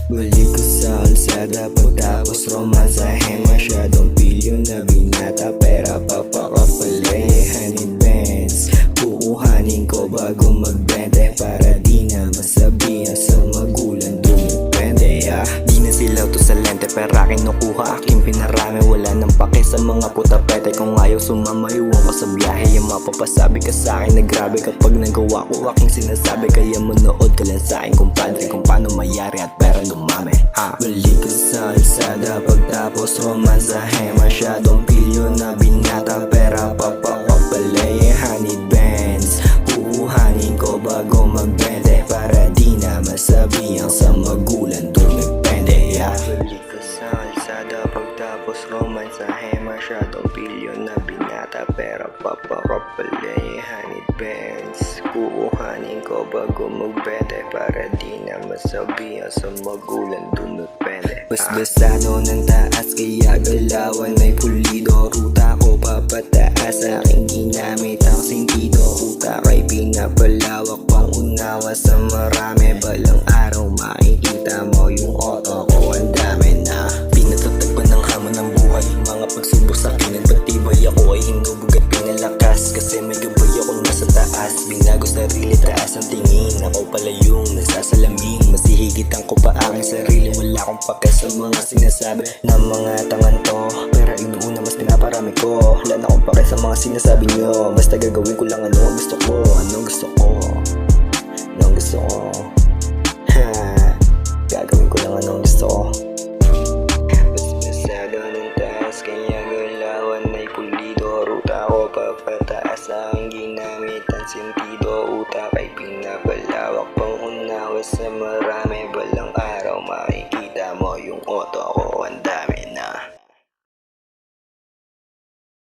Balik ko sa kalsada pagtapos romansahin. Masyadong pilyo na binata, pera papakapalay. Honey bands, kukuhanin ko bago magbente, para di na masabihan sa magulang dumipende. Di na sila to sa lente, pera kinukuha aking pinarami. Wala nang pake sa mga puta pete, kung ayaw sumama iwan ko sa biyahe. Yung mapapasabi ka sa akin na grabe kapag nagawa ko aking sinasabi. Kaya manood ka lang sa akin kumpadre, kung paano mayari at pera dumami. Balik ko sa kalsada pagtapos romansahin. Masyadong pilyo na binata, pera papakapalay. Honey bands, kukuhanin ko bago magbente, para di na masabihan sa magulang dumipende. Balik ko sa kalsada pagtapos romansahin. Masyadong pilyo na binata, pera papakapalay. Honey bands, kukuhanin ko bago magbente, para di na masabihan sa magulang dumipende. Basbasado ng taas kaya galawan ay pulido. Ruta ko papataas, aking ginamit ang sentido. Utak ay pinapalawak pang unawa sa marami. Balang araw makikita mo yung auto ko, ang dami na pinatatagpan ng hamon ng buhay. Mga pagsubok sa akin nagpatibay, ako ay hinubog at pinalakas, kasi may gabay ako nasa taas. Binago sarili, taas ang tingin, ako pala yung nagsasalamin. Mas hihigitan ko pa aking sarili, wala akong pake sa mga sinasabi ng mga tangan to. Pero inuuna mas pinaparami ko, wala na akong pake sa mga sinasabi nyo. Basta gagawin ko lang ano ang gusto ko, anong gusto ko, anong gusto ko. Gagawin ko lang anong gusto ko. Basbasado ng taas kaya galawan ay pulido. Ruta ko papataas, aking ginamit ang sentido. Utak ay pinapalawak pang unawa sa marami.